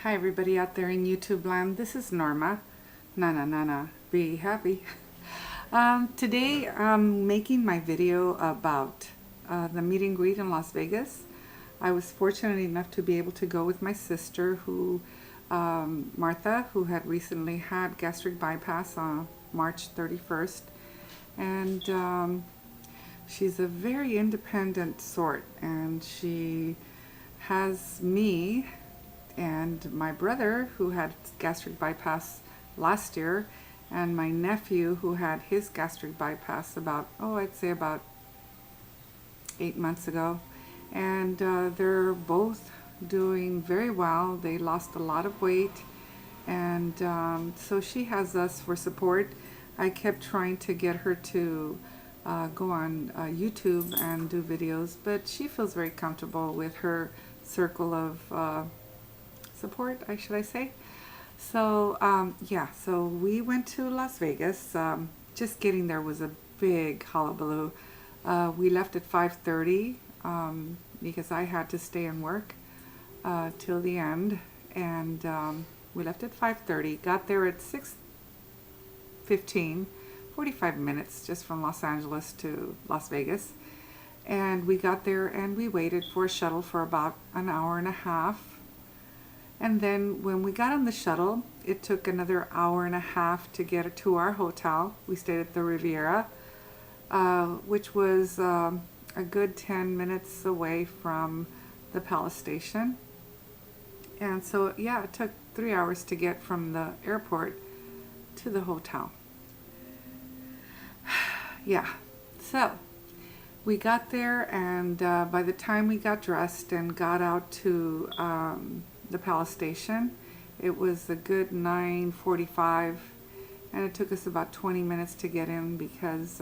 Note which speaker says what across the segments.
Speaker 1: Hi everybody out there in YouTube land. This is Norma. Nana, be happy. Today I'm making my video about the meet and greet in Las Vegas. I was fortunate enough to be able to go with my sister, Martha, who had recently had gastric bypass on March 31st. And she's a very independent sort, and she has me and my brother, who had gastric bypass last year, and my nephew, who had his gastric bypass I'd say about 8 months ago. And they're both doing very well. They lost a lot of weight, and so she has us for support. I kept trying to get her to go on YouTube and do videos, but she feels very comfortable with her circle of support, should I say. So so we went to Las Vegas. Just getting there was a big hullabaloo. We left at 5:30 because I had to stay and work till the end, and we left at 5:30. Got there at 6:15, 45 minutes just from Los Angeles to Las Vegas. And we got there and we waited for a shuttle for about an hour and a half. And then when we got on the shuttle, it took another hour and a half to get to our hotel. We stayed at the Riviera, which was a good 10 minutes away from the Palace Station. And so, yeah, it took 3 hours to get from the airport to the hotel. Yeah, so we got there, and by the time we got dressed and got out to the Palace Station, it was a good 9:45, and it took us about 20 minutes to get in because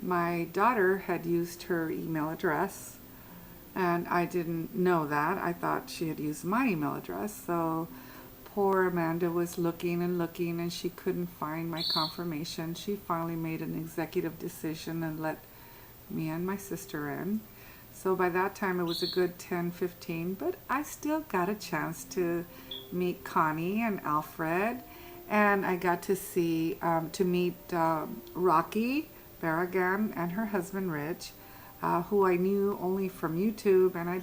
Speaker 1: my daughter had used her email address, and I didn't know that. I thought she had used my email address, so poor Amanda was looking and looking, and she couldn't find my confirmation. She finally made an executive decision and let me and my sister in. So by that time it was a good 10:15, but I still got a chance to meet Connie and Alfred, and I got to meet Rocky Barragan and her husband Rich, who I knew only from YouTube, and I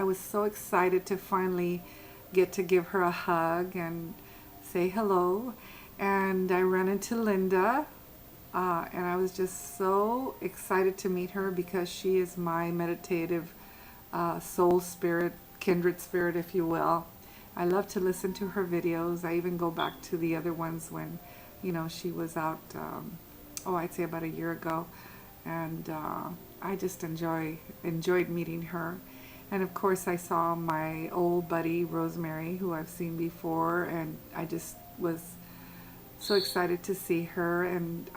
Speaker 1: was so excited to finally get to give her a hug and say hello. And I ran into Linda, and I was just so excited to meet her because she is my meditative soul spirit, kindred spirit, if you will. I love to listen to her videos. I even go back to the other ones when, she was out, I'd say about a year ago. And I just enjoyed meeting her. And of course I saw my old buddy, Rosemary, who I've seen before, and I just was so excited to see her. And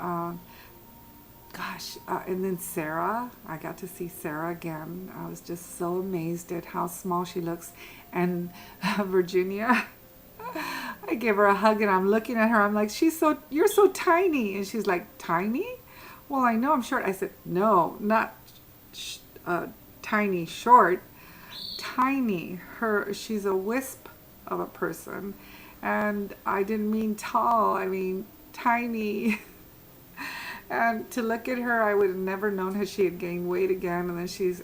Speaker 1: and then Sarah, I got to see Sarah again. I was just so amazed at how small she looks. And Virginia, I gave her a hug, and I'm looking at her, I'm like, you're so tiny. And she's like, tiny? Well, I know I'm short. I said, no, not tiny, short, tiny. She's a wisp of a person. And I didn't mean tall, I mean tiny. And to look at her, I would have never known how she had gained weight again. And then she's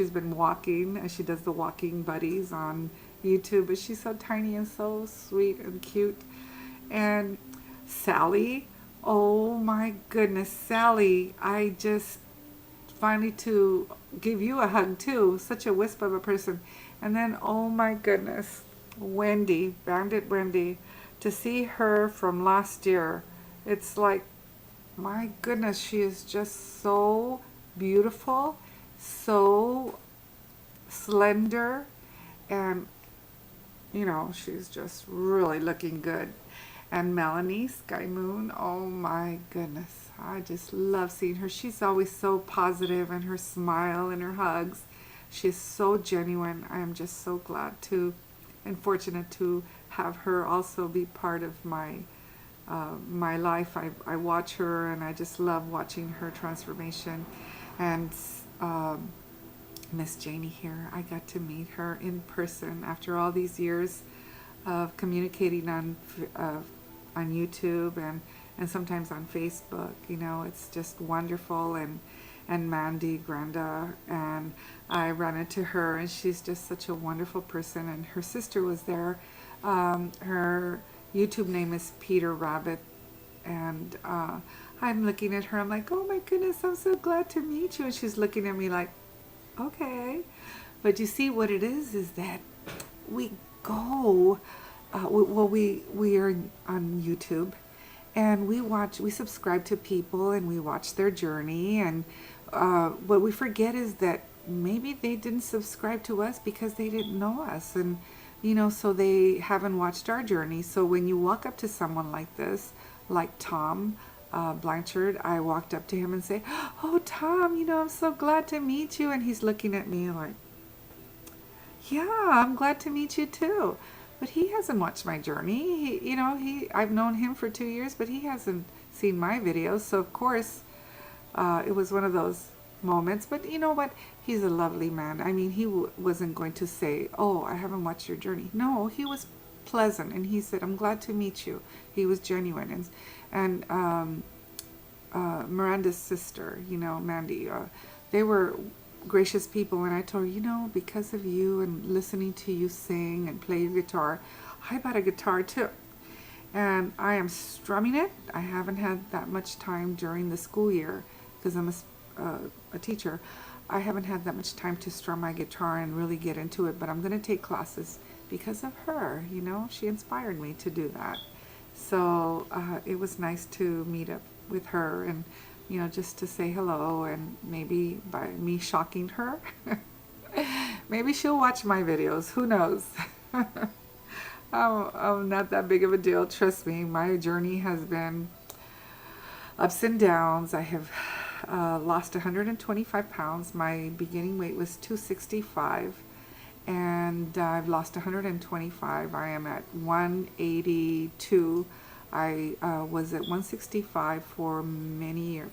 Speaker 1: been walking, and she does the walking buddies on YouTube, but she's so tiny and so sweet and cute. And Sally, oh my goodness, Sally, I just finally to give you a hug too, such a wisp of a person. And then, oh my goodness, Wendy, Bandit Wendy, to see her from last year, it's like, my goodness, she is just so beautiful, so slender, and she's just really looking good. And Melanie Sky Moon, oh my goodness, I just love seeing her. She's always so positive, and her smile and her hugs, she's so genuine. I am just so glad and fortunate to have her also be part of my life. I watch her, and I just love watching her transformation. And Miss Janie here, I got to meet her in person after all these years. of communicating on YouTube and sometimes on Facebook. You know, it's just wonderful. And Mandy Granda, and I ran into her, and she's just such a wonderful person. And her sister was there. Her YouTube name is Peter Rabbit, and I'm looking at her. I'm like, oh my goodness, I'm so glad to meet you. And she's looking at me like, okay. But you see, what it is that we go. We are on YouTube, and we subscribe to people, and we watch their journey. And what we forget is that maybe they didn't subscribe to us because they didn't know us, and so they haven't watched our journey. So when you walk up to someone like this, like Tom Blanchard, I walked up to him and say, "Oh, Tom, I'm so glad to meet you." And he's looking at me like, "Yeah, I'm glad to meet you too." But he hasn't watched my journey. I've known him for 2 years, but he hasn't seen my videos. So of course, it was one of those moments. But you know what? He's a lovely man. I mean, he wasn't going to say, "Oh, I haven't watched your journey." No, he was pleasant, and he said, "I'm glad to meet you." He was genuine, and Miranda's sister, Mandy, they were gracious people. And I told her, because of you and listening to you sing and play your guitar, I bought a guitar too, and I am strumming it. I haven't had that much time during the school year because I'm a teacher. I haven't had that much time to strum my guitar and really get into it, but I'm going to take classes because of her. She inspired me to do that. So it was nice to meet up with her, and just to say hello, and maybe by me shocking her, maybe she'll watch my videos. Who knows? I'm not that big of a deal. Trust me, my journey has been ups and downs. I have lost 125 pounds. My beginning weight was 265, and I've lost 125. I am at 182. I was at 165 for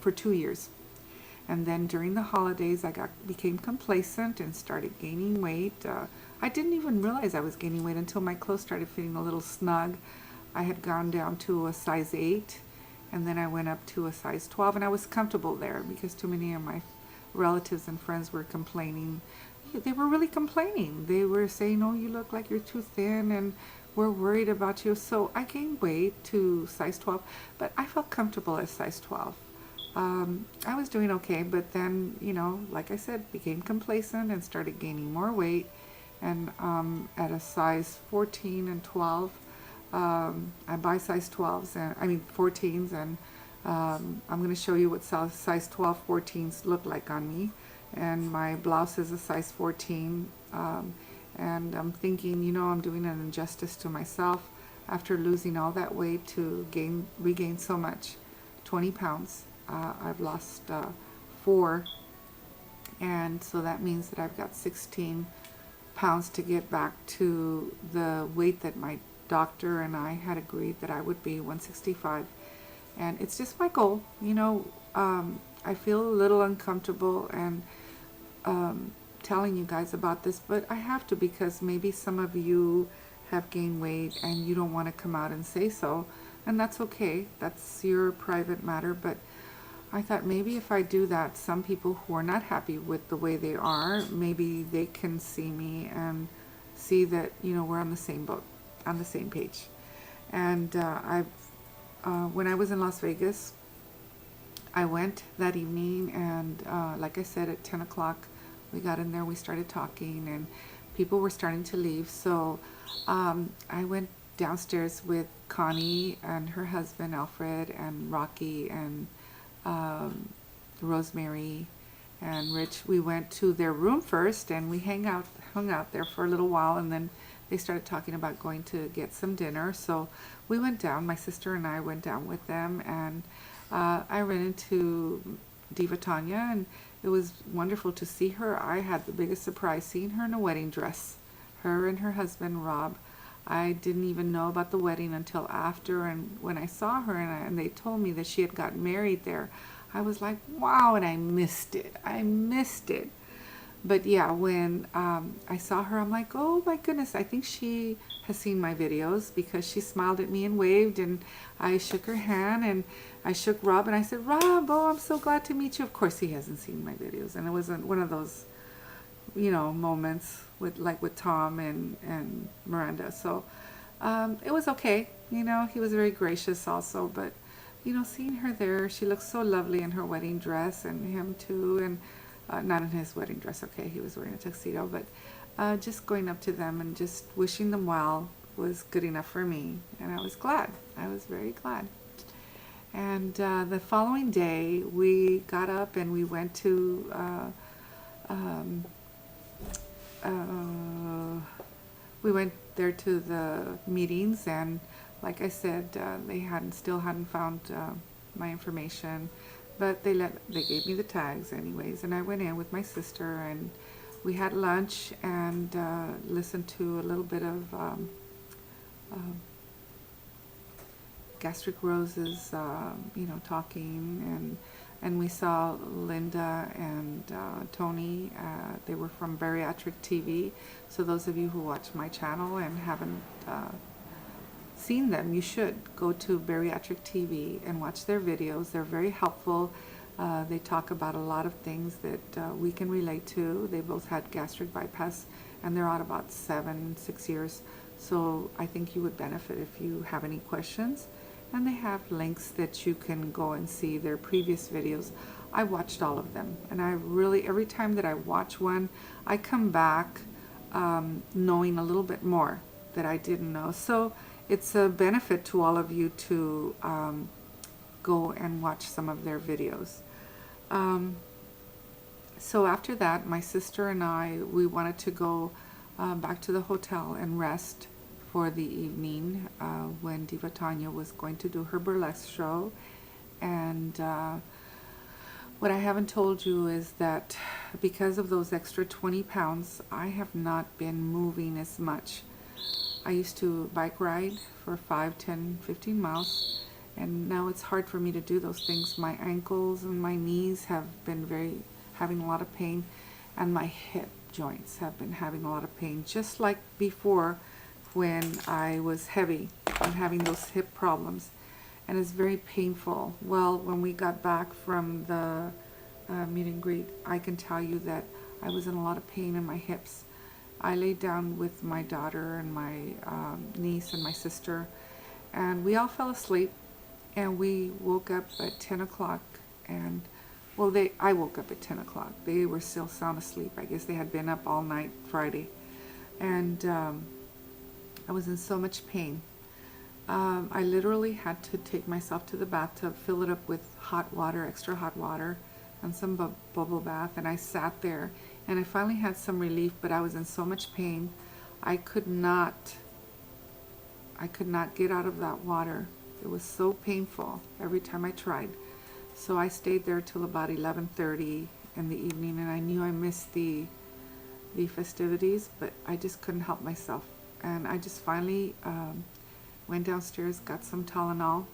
Speaker 1: for 2 years, and then during the holidays I became complacent and started gaining weight. I didn't even realize I was gaining weight until my clothes started fitting a little snug. I had gone down to a size 8, and then I went up to a size 12, and I was comfortable there because too many of my relatives and friends were complaining. They were really complaining. They were saying, "Oh, you look like you're too thin, and we're worried about you." So I gained weight to size 12, but I felt comfortable at size 12. I was doing okay, but then, like I said, became complacent and started gaining more weight. And at a size 14 and 12, I buy size 12s, and I mean 14s, and I'm going to show you what size 12 14s look like on me. And my blouse is a size 14. And I'm thinking, I'm doing an injustice to myself after losing all that weight to regain so much, 20 pounds. I've lost 4, and so that means that I've got 16 pounds to get back to the weight that my doctor and I had agreed that I would be, 165. And it's just my goal. I feel a little uncomfortable and telling you guys about this, but I have to, because maybe some of you have gained weight and you don't want to come out and say so, and that's okay. That's your private matter. But I thought maybe if I do that, some people who are not happy with the way they are, maybe they can see me and see that we're on the same boat, on the same page. And when I was in Las Vegas, I went that evening, and like I said, at 10 o'clock we got in there, we started talking, and people were starting to leave. So I went downstairs with Connie and her husband Alfred and Rocky and Rosemary and Rich. We went to their room first, and we hung out there for a little while, and then they started talking about going to get some dinner. So we went down, my sister and I went down with them, and I ran into Diva Tanya, and it was wonderful to see her. I had the biggest surprise seeing her in a wedding dress, her and her husband Rob. I didn't even know about the wedding until after, and when I saw her and they told me that she had gotten married there, I was like, wow, and I missed it. But yeah, when I saw her, I'm like, oh my goodness, I think she has seen my videos, because she smiled at me and waved, and I shook her hand, and I shook Rob, and I said, Rob, oh, I'm so glad to meet you. Of course, he hasn't seen my videos, and it wasn't one of those, moments with Tom and Miranda. So it was okay. He was very gracious also, but seeing her there, she looked so lovely in her wedding dress, and him too, and not in his wedding dress, okay, he was wearing a tuxedo, but just going up to them and just wishing them well was good enough for me, and I was glad. I was very glad. And the following day, we got up and we went to um, we went there to the meetings, and like I said, they still hadn't found my information, but they gave me the tags anyways, and I went in with my sister, and we had lunch and listened to a little bit of Gastric Rose's talking, and we saw Linda and Tony. They were from Bariatric TV. So those of you who watch my channel and haven't seen them, you should go to Bariatric TV and watch their videos. They're very helpful. They talk about a lot of things that we can relate to. They both had gastric bypass, and they're out about 6 years. So I think you would benefit if you have any questions. And they have links that you can go and see their previous videos. I watched all of them, and I really, every time that I watch one, I come back knowing a little bit more that I didn't know. So it's a benefit to all of you to go and watch some of their videos. So after that, my sister and I, we wanted to go back to the hotel and rest for the evening when Diva Tanya was going to do her burlesque show. And what I haven't told you is that because of those extra 20 pounds, I have not been moving as much. I used to bike ride for 5, 10, 15 miles, and now it's hard for me to do those things. My ankles and my knees have been having a lot of pain, and my hip joints have been having a lot of pain, just like before when I was heavy and having those hip problems, and it's very painful. Well, when we got back from the meet and greet, I can tell you that I was in a lot of pain in my hips. I laid down with my daughter and my niece and my sister, and we all fell asleep, and we woke up at 10 o'clock, and I woke up at 10 o'clock. They were still sound asleep. I guess they had been up all night Friday, and I was in so much pain. I literally had to take myself to the bathtub, fill it up with hot water, extra hot water, and some bubble bath, and I sat there, and I finally had some relief, but I was in so much pain. I could not get out of that water. It was so painful every time I tried. So I stayed there till about 11:30 in the evening, and I knew I missed the festivities, but I just couldn't help myself. And I just finally went downstairs, got some Tylenol,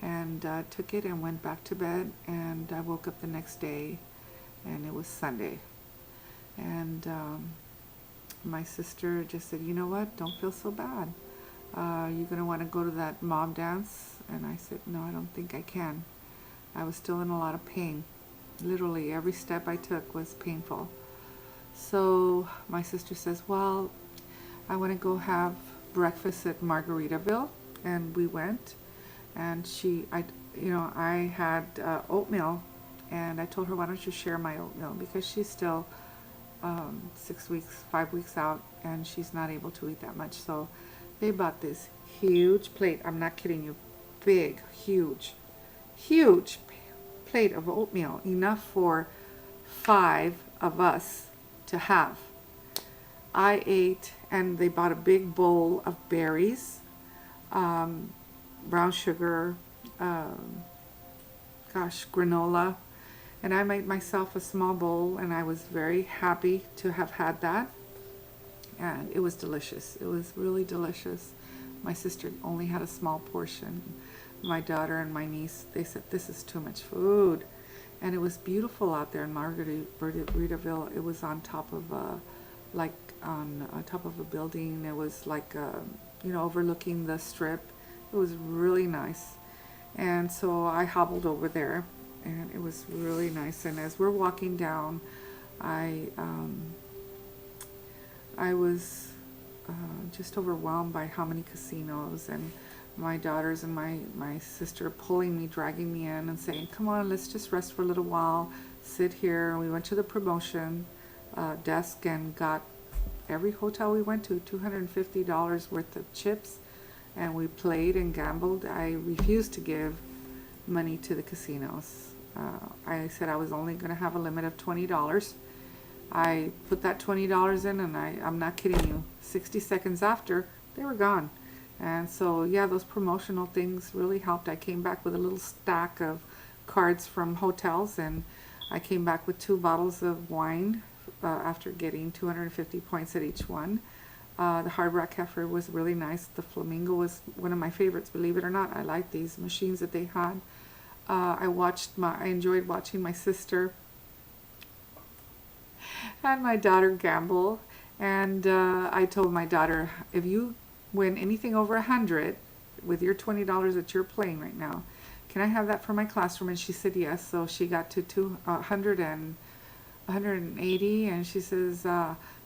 Speaker 1: and took it and went back to bed. And I woke up the next day, and it was Sunday. And my sister just said, you know what, don't feel so bad. You're going to want to go to that mob dance? And I said, no, I don't think I can. I was still in a lot of pain. Literally, every step I took was painful. So my sister says, well, I want to go have breakfast at Margaritaville. And we went. And I had oatmeal. And I told her, why don't you share my oatmeal? Because she's still 5 weeks out, and she's not able to eat that much. So they bought this huge plate. I'm not kidding you. Big, huge plate of oatmeal, enough for 5 of us to have. I ate, and they bought a big bowl of berries, brown sugar, granola, and I made myself a small bowl, and I was very happy to have had that, and it was delicious. It was really delicious. My sister only had a small portion. My daughter and my niece, they said, this is too much food. and it was beautiful out there in Margaritaville. It was on top of like on top of a building. It was like overlooking the strip. It was really nice, and so I hobbled over there, and it was really nice. And as we're walking down, I was just overwhelmed by how many casinos, and my daughters and my sister pulling me, dragging me in and saying, come on, let's just rest for a little while, sit here. And we went to the promotion desk and got every hotel we went to $250 worth of chips, and we played and gambled. I refused to give money to the casinos. I said I was only going to have a limit of $20. I put that $20 in, and I'm not kidding you, 60 seconds after, they were gone. And so, yeah, those promotional things really helped. I came back with a little stack of cards from hotels, and I came back with 2 bottles of wine after getting 250 points at each one. The Hard Rock Heifer was really nice. The Flamingo was one of my favorites, believe it or not. I like these machines that they had. I enjoyed watching my sister and my daughter gamble, and I told my daughter, if you win anything over 100 with your $20 that you're playing right now, can I have that for my classroom? And she said yes. So she got to 180, and she says,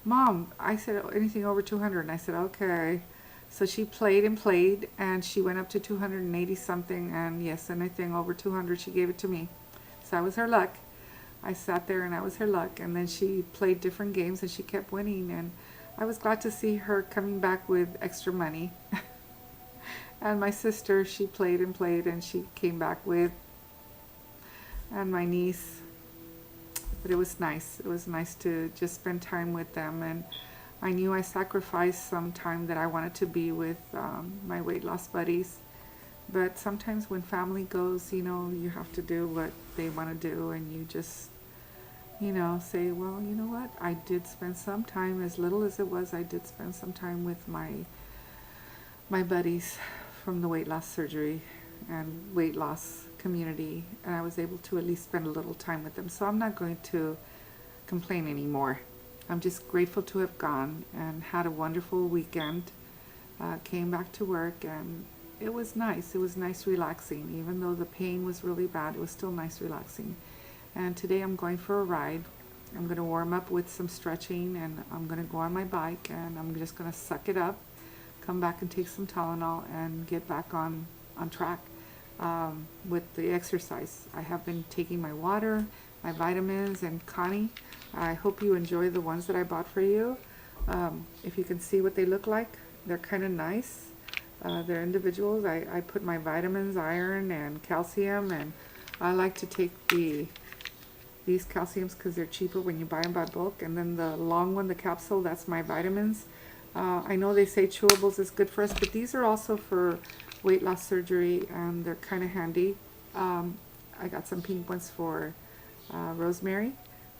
Speaker 1: Mom, I said anything over 200, and I said okay. So she played and played, and she went up to 280 something, and yes, anything over 200, she gave it to me. So I was her luck. I sat there and I was her luck, and then she played different games and she kept winning, and I was glad to see her coming back with extra money. And my sister, she played and played, and she came back with, and my niece. But it was nice. It was nice to just spend time with them, and I knew I sacrificed some time that I wanted to be with my weight loss buddies. But sometimes when family goes, you have to do what they want to do, and you just, say, well, you know what? I did spend some time, as little as it was, I did spend some time with my buddies from the weight loss surgery and weight loss community, and I was able to at least spend a little time with them. So I'm not going to complain anymore. I'm just grateful to have gone and had a wonderful weekend. Came back to work, and it was nice. It was nice relaxing. Even though the pain was really bad, it was still nice relaxing. And today I'm going for a ride. I'm going to warm up with some stretching, and I'm going to go on my bike, and I'm just going to suck it up, come back and take some Tylenol, and get back on track with the exercise. I have been taking my water, my vitamins, and Connie, I hope you enjoy the ones that I bought for you. If you can see what they look like, they're kind of nice. They're individuals. I put my vitamins, iron, and calcium, and I like to take these calciums because they're cheaper when you buy them by bulk. And then the long one, the capsule, that's my vitamins. I know they say chewables is good for us, but these are also for weight loss surgery, and they're kind of handy. I got some pink ones for Rosemary,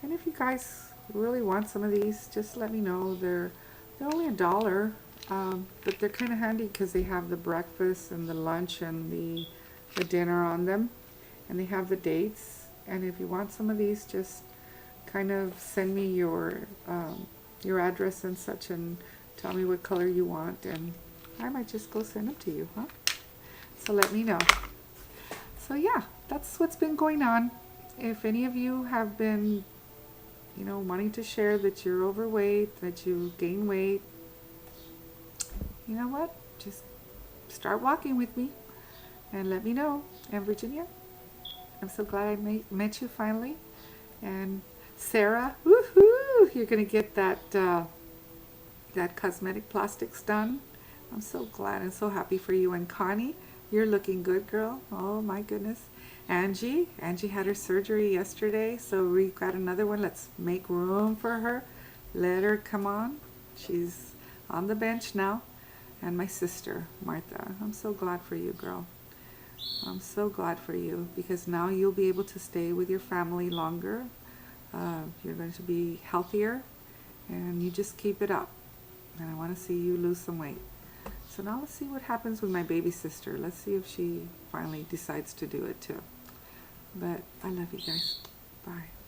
Speaker 1: and if you guys really want some of these, just let me know. They're only $1. But they're kind of handy because they have the breakfast and the lunch and the dinner on them, and they have the dates. And if you want some of these, just kind of send me your address and such, and tell me what color you want, and I might just go send them to you, huh? So let me know. So yeah, that's what's been going on. If any of you have been, wanting to share that you're overweight, that you gain weight, you know what? Just start walking with me and let me know. And Virginia, I'm so glad I met you finally. And Sarah, woohoo! You're gonna get that cosmetic plastics done. I'm so glad and so happy for you. And Connie, you're looking good, girl. Oh my goodness. Angie had her surgery yesterday, so we got another one. Let's make room for her. Let her come on. She's on the bench now. And my sister, Martha, I'm so glad for you, girl. I'm so glad for you, because now you'll be able to stay with your family longer. You're going to be healthier, and you just keep it up. And I want to see you lose some weight. So now let's see what happens with my baby sister. Let's see if she finally decides to do it too. But I love you guys. Bye.